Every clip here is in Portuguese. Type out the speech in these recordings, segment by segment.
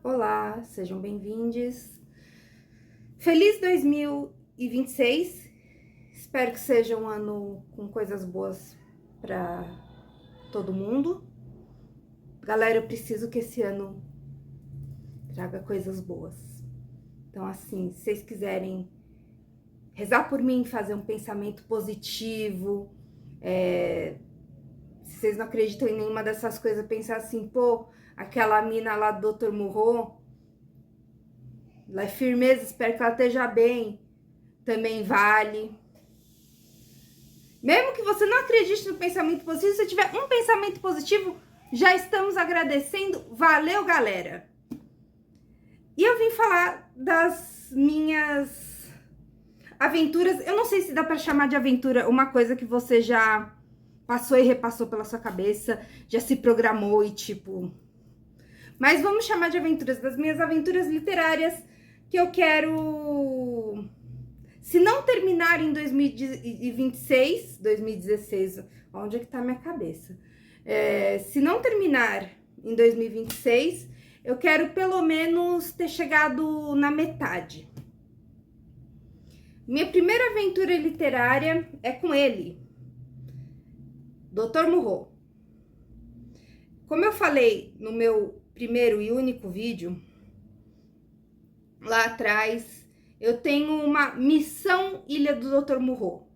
Olá, sejam bem-vindos. Feliz 2026. Espero que seja um ano com coisas boas para todo mundo. Galera, eu preciso que esse ano traga coisas boas. Então, assim, se vocês quiserem rezar por mim, fazer um pensamento positivo, se vocês não acreditam em nenhuma dessas coisas, pensar assim, pô, aquela mina lá do Dr. Murro, ela é firmeza, espero que ela esteja bem, também vale. Mesmo que você não acredite no pensamento positivo, se você tiver um pensamento positivo, já estamos agradecendo. Valeu, galera! E eu vim falar das minhas aventuras. Eu não sei se dá pra chamar de aventura uma coisa que você já passou e repassou pela sua cabeça, já se programou e tipo... Mas vamos chamar de aventuras, das minhas aventuras literárias que eu quero... Se não terminar em 2026, 2016, onde é que tá a minha cabeça? Se não terminar em 2026, eu quero pelo menos ter chegado na metade. Minha primeira aventura literária é com ele, Dr. Murro. Como eu falei no meu primeiro e único vídeo, lá atrás, eu tenho uma missão Ilha do Dr. Murro.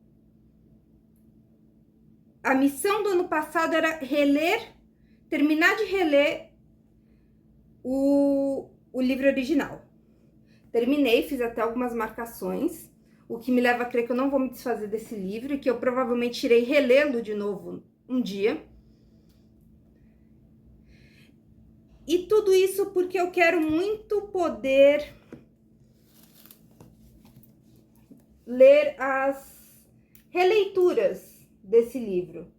A missão do ano passado era terminar de reler o livro original. Terminei, fiz até algumas marcações, o que me leva a crer que eu não vou me desfazer desse livro e que eu provavelmente irei relê-lo de novo um dia. E tudo isso porque eu quero muito poder ler as releituras desse livro.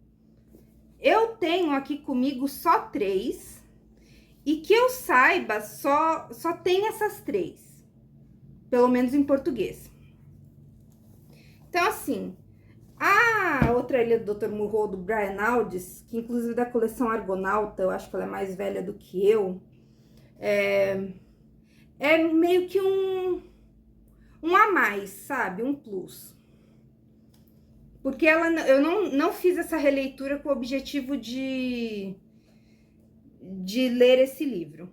Eu tenho aqui comigo só 3, e que eu saiba, só tem essas 3, pelo menos em português. Então, assim, a outra Ilha do Dr. Murro, do Brian Aldiss, que inclusive é da coleção Argonauta, eu acho que ela é mais velha do que eu, é meio que um a mais, sabe? Um plus. Porque eu não fiz essa releitura com o objetivo de ler esse livro.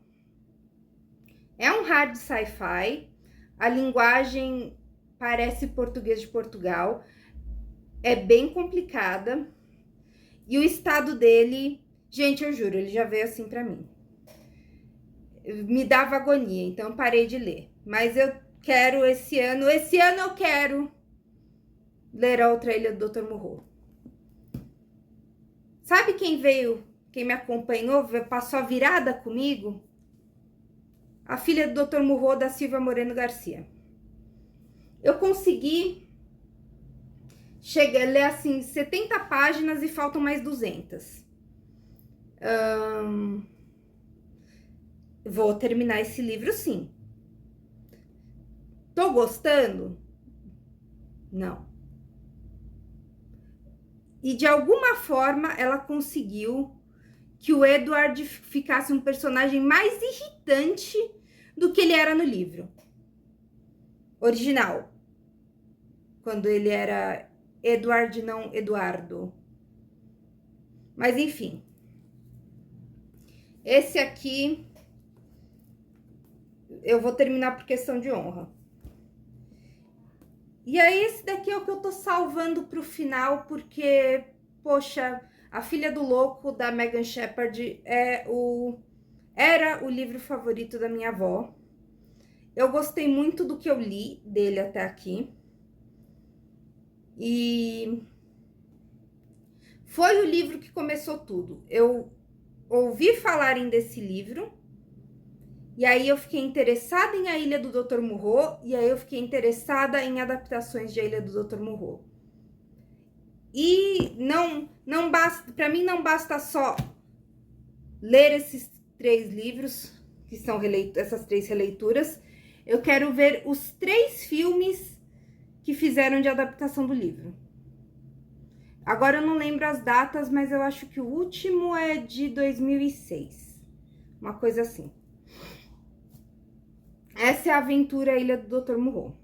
É um hard sci-fi, a linguagem parece português de Portugal, é bem complicada, e o estado dele, gente, eu juro, ele já veio assim pra mim. Me dava agonia, então eu parei de ler. Mas eu quero esse ano eu quero ler a outra Ilha do Dr. Murro. Sabe quem me acompanhou, passou a virada comigo? A filha do Dr. Murro, da Silvia Moreno Garcia. Eu consegui ler assim 70 páginas e faltam mais 200. Vou terminar esse livro, sim. Tô gostando? Não. E de alguma forma ela conseguiu que o Edward ficasse um personagem mais irritante do que ele era no livro original, quando ele era Edward, não Eduardo. Mas enfim, esse aqui eu vou terminar por questão de honra. E aí esse daqui é o que eu tô salvando pro final, porque, poxa, A Filha do Louco, da Megan Shepherd, era o livro favorito da minha avó. Eu gostei muito do que eu li dele até aqui. E foi o livro que começou tudo. Eu ouvi falarem desse livro, e aí eu fiquei interessada em A Ilha do Dr. Murro, e aí eu fiquei interessada em adaptações de A Ilha do Dr. Murro. E não basta, para mim não basta só ler esses 3 livros, que são essas 3 releituras. Eu quero ver os 3 filmes que fizeram de adaptação do livro. Agora eu não lembro as datas, mas eu acho que o último é de 2006. Uma coisa assim. Essa é a aventura Ilha do Dr. Moreau.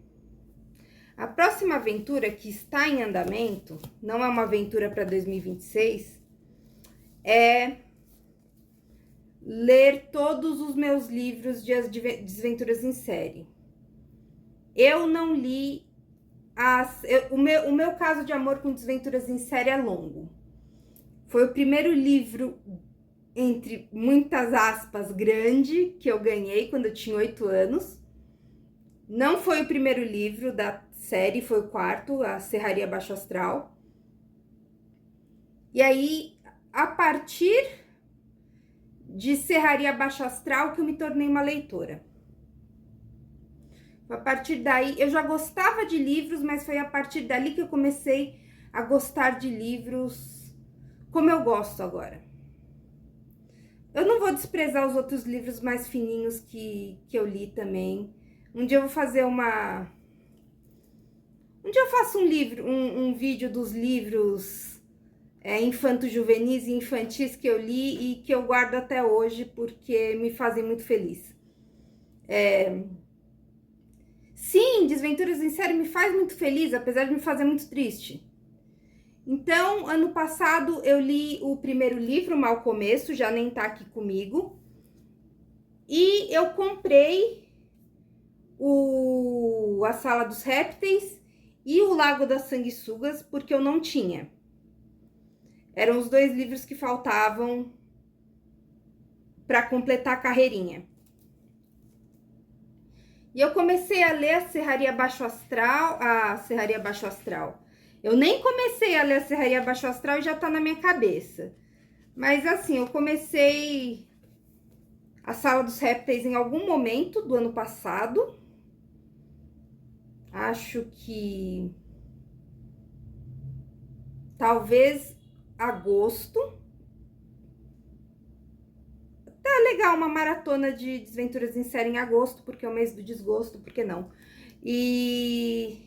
A próxima aventura que está em andamento, não é uma aventura para 2026, é ler todos os meus livros de desventuras em série. Eu não li o meu caso de amor com desventuras em série é longo. Foi o primeiro livro, entre muitas aspas, grande, que eu ganhei quando eu tinha 8 anos. Não foi o primeiro livro da série, foi o quarto, a Serraria Baixo Astral. E aí, a partir de Serraria Baixo Astral que eu me tornei uma leitora. A partir daí, eu já gostava de livros, mas foi a partir dali que eu comecei a gostar de livros como eu gosto agora. Eu não vou desprezar os outros livros mais fininhos que eu li também. Um dia eu vou fazer Um dia eu faço um vídeo dos livros infanto-juvenis e infantis que eu li e que eu guardo até hoje porque me fazem muito feliz. Sim, Desventuras em Série me faz muito feliz, apesar de me fazer muito triste. Então, ano passado eu li o primeiro livro, Mal Começo, já nem tá aqui comigo. E eu comprei A Sala dos Répteis e O Lago das Sanguessugas, porque eu não tinha. Eram os 2 livros que faltavam para completar a carreirinha. E eu comecei a ler a Serraria Baixo Astral, Eu nem comecei a ler a Serraria Baixo Astral e já tá na minha cabeça. Mas assim, eu comecei A Sala dos Répteis em algum momento do ano passado. Acho que talvez agosto. Tá legal uma maratona de Desventuras em Série em agosto, porque é o mês do desgosto, por que não? E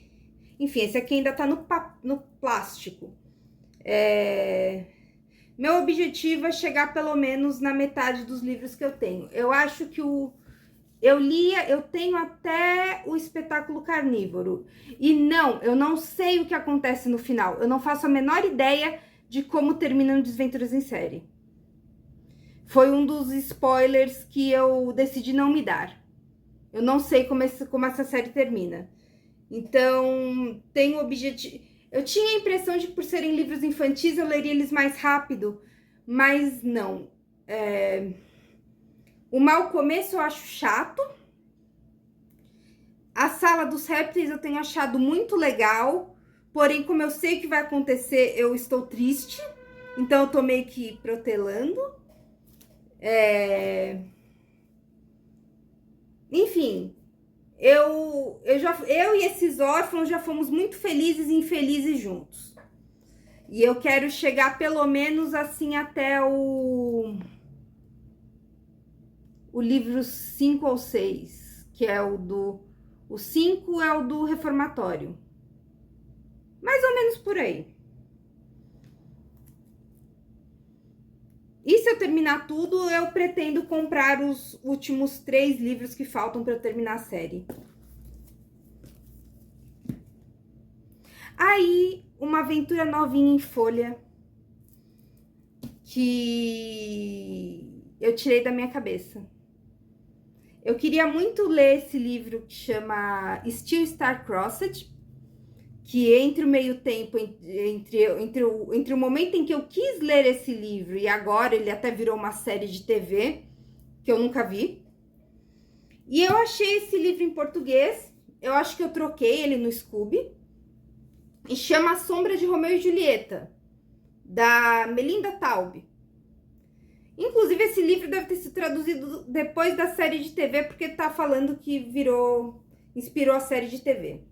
enfim, esse aqui ainda tá no plástico. Meu objetivo é chegar pelo menos na metade dos livros que eu tenho. Eu acho que eu tenho até o Espetáculo Carnívoro. E não, eu não sei o que acontece no final. Eu não faço a menor ideia de como terminam Desventuras em Série. Foi um dos spoilers que eu decidi não me dar. Eu não sei como essa série termina. Então, tenho objetivo. Eu tinha a impressão de que por serem livros infantis eu leria eles mais rápido, mas não. O Mal Começo eu acho chato. A Sala dos Répteis eu tenho achado muito legal, porém, como eu sei o que vai acontecer, eu estou triste. Então, eu tô meio que protelando. Enfim, eu e esses órfãos já fomos muito felizes e infelizes juntos. E eu quero chegar pelo menos assim até o livro 5 ou 6, que é o 5 é o do reformatório. Mais ou menos por aí. E se eu terminar tudo, eu pretendo comprar os últimos 3 livros que faltam para eu terminar a série. Aí, uma aventura novinha em folha que eu tirei da minha cabeça. Eu queria muito ler esse livro que chama Still Star-Crossed, que entre o meio tempo, entre o momento em que eu quis ler esse livro e agora ele até virou uma série de TV, que eu nunca vi. E eu achei esse livro em português, eu acho que eu troquei ele no Scooby, e chama A Sombra de Romeu e Julieta, da Melinda Taube. Inclusive, esse livro deve ter sido traduzido depois da série de TV, porque tá falando que inspirou a série de TV.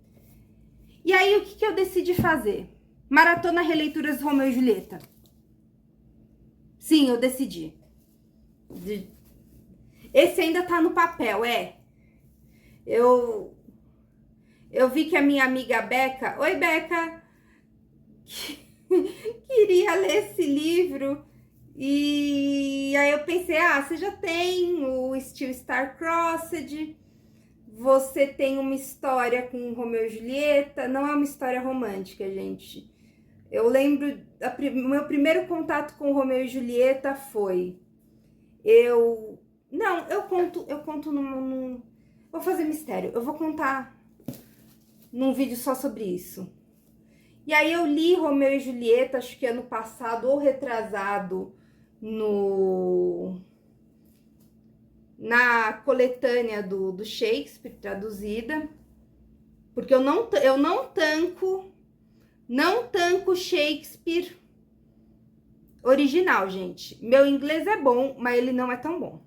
E aí, o que eu decidi fazer? Maratona Releituras Romeu e Julieta. Sim, eu decidi. Esse ainda tá no papel, Eu vi que a minha amiga Beca... Oi, Beca! Queria ler esse livro. E aí eu pensei, você já tem o Still Star-Crossed. você tem uma história com Romeu e Julieta. Não é uma história romântica, gente. Eu lembro, o meu primeiro contato com Romeu e Julieta foi... Não, eu conto num... Vou fazer mistério, eu vou contar num vídeo só sobre isso. E aí eu li Romeu e Julieta, acho que ano passado ou retrasado, na coletânea do Shakespeare, traduzida. Porque eu não tanco Shakespeare original, gente. Meu inglês é bom, mas ele não é tão bom.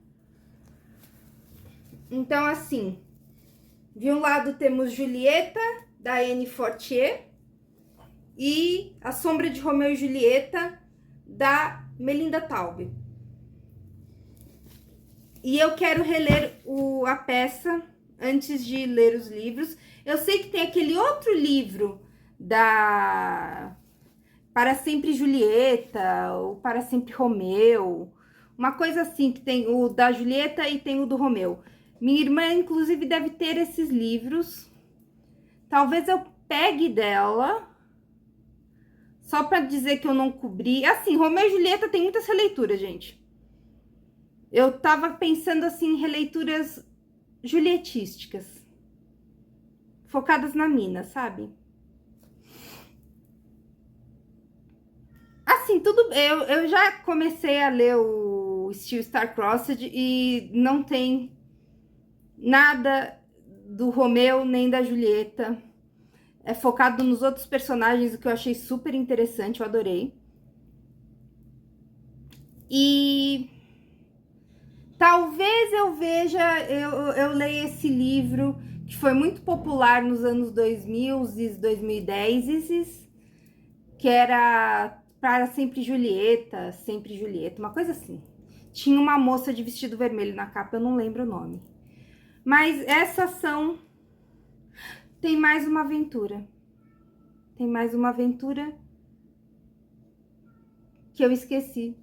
Então, assim, de um lado temos Julieta, da Anne Fortier, e A Sombra de Romeu e Julieta, da Melinda Taube. E eu quero reler a peça antes de ler os livros. Eu sei que tem aquele outro livro da Para Sempre Julieta, ou Para Sempre Romeu, uma coisa assim, que tem o da Julieta e tem o do Romeu. Minha irmã, inclusive, deve ter esses livros. Talvez eu pegue dela, só para dizer que eu não cobri. Assim, Romeu e Julieta tem muitas releituras, gente. Eu tava pensando, assim, em releituras julietísticas, focadas na mina, sabe? Assim, tudo... Eu já comecei a ler o Steel Star-Crossed e não tem nada do Romeu nem da Julieta. É focado nos outros personagens, o que eu achei super interessante, eu adorei. E talvez eu veja, eu leia esse livro que foi muito popular nos anos 2000 e 2010, que era Para Sempre Julieta, uma coisa assim. Tinha uma moça de vestido vermelho na capa, eu não lembro o nome. Mas essas são... Tem mais uma aventura. Tem mais uma aventura que eu esqueci.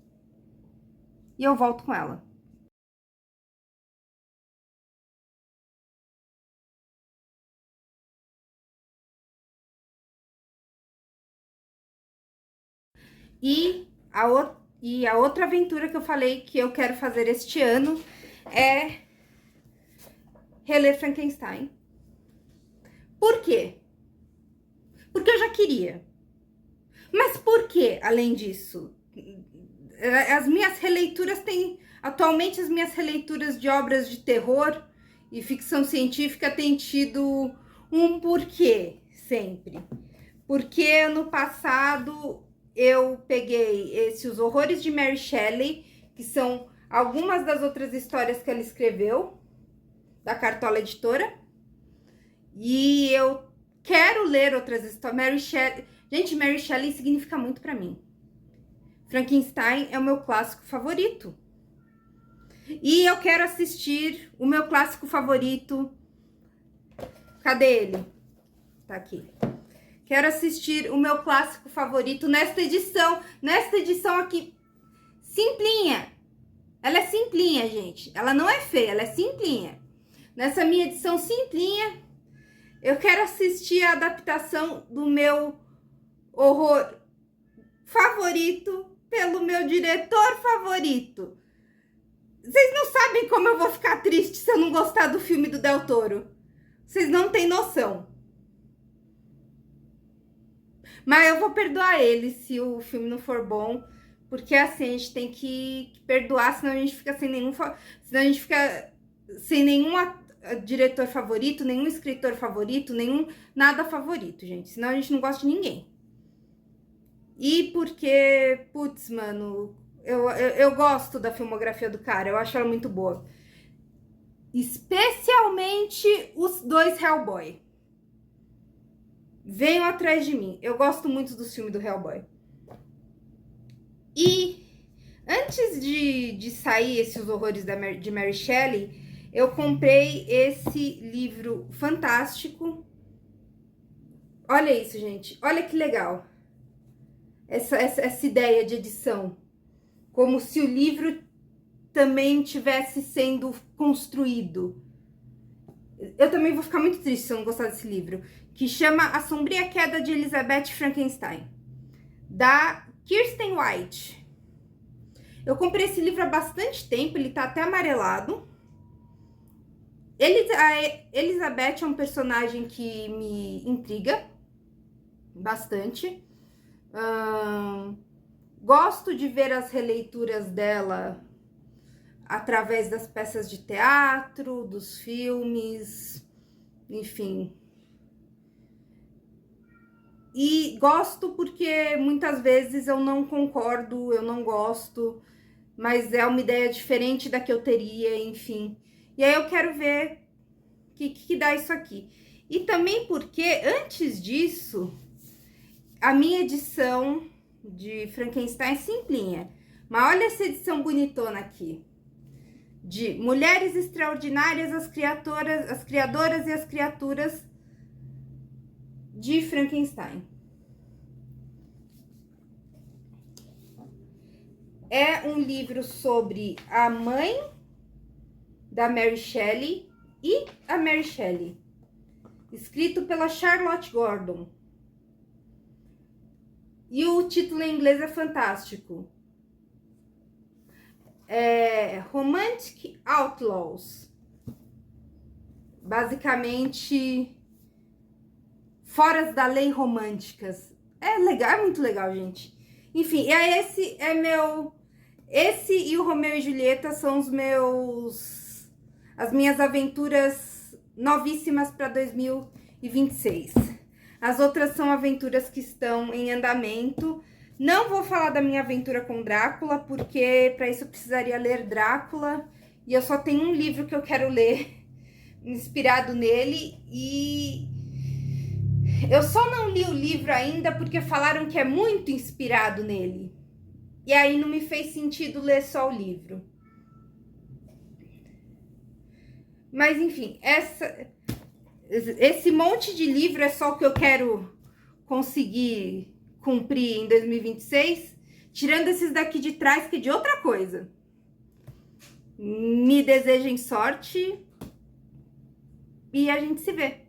E eu volto com ela. E a outra aventura que eu falei que eu quero fazer este ano é reler Frankenstein. Por quê? Porque eu já queria. Mas por quê, além disso? As minhas releituras têm... Atualmente, as minhas releituras de obras de terror e ficção científica têm tido um porquê, sempre. Porque ano passado eu peguei Os Horrores de Mary Shelley, que são algumas das outras histórias que ela escreveu, da Cartola Editora. E eu quero ler outras histórias. Mary Shelley... Gente, Mary Shelley significa muito pra mim. Frankenstein é o meu clássico favorito. E eu quero assistir o meu clássico favorito. Cadê ele? Tá aqui. Quero assistir o meu clássico favorito nesta edição. Nesta edição aqui, simplinha. Ela é simplinha, gente. Ela não é feia, ela é simplinha. Nessa minha edição simplinha, eu quero assistir a adaptação do meu horror favorito pelo meu diretor favorito. Vocês não sabem como eu vou ficar triste se eu não gostar do filme do Del Toro. Vocês não têm noção. Mas eu vou perdoar ele se o filme não for bom, porque assim, a gente tem que perdoar, senão a gente fica sem nenhum... Senão a gente fica sem nenhum diretor favorito, nenhum escritor favorito, nenhum nada favorito, gente. Senão a gente não gosta de ninguém. E porque, putz, mano, eu gosto da filmografia do cara, eu acho ela muito boa. Especialmente os dois Hellboy. Venham atrás de mim. Eu gosto muito dos filmes do Hellboy. E antes de sair esses horrores de Mary Shelley, eu comprei esse livro fantástico. Olha isso, gente. Olha que legal. Essa ideia de edição. Como se o livro também tivesse sendo construído. Eu também vou ficar muito triste se eu não gostar desse livro, que chama A Sombria Queda de Elizabeth Frankenstein, da Kirsten White. Eu comprei esse livro há bastante tempo, ele tá até amarelado. A Elizabeth é um personagem que me intriga bastante. Gosto de ver as releituras dela através das peças de teatro, dos filmes, enfim. E gosto porque muitas vezes eu não concordo, eu não gosto, mas é uma ideia diferente da que eu teria, enfim. E aí eu quero ver o que dá isso aqui. E também porque, antes disso, a minha edição de Frankenstein é simplinha. Mas olha essa edição bonitona aqui. De Mulheres Extraordinárias, as criadoras e as criaturas de Frankenstein. É um livro sobre a mãe da Mary Shelley e a Mary Shelley, escrito pela Charlotte Gordon. E o título em inglês é fantástico. É Romantic Outlaws. Basicamente, foras da lei românticas. É legal, é muito legal, gente. Enfim, esse é meu... Esse e o Romeu e Julieta são as minhas aventuras novíssimas para 2026. As outras são aventuras que estão em andamento. Não vou falar da minha aventura com Drácula, porque para isso eu precisaria ler Drácula. E eu só tenho um livro que eu quero ler inspirado nele. E eu só não li o livro ainda porque falaram que é muito inspirado nele. E aí não me fez sentido ler só o livro. Mas enfim, esse monte de livro é só o que eu quero conseguir cumprir em 2026, tirando esses daqui de trás, que é de outra coisa. Me desejem sorte e a gente se vê.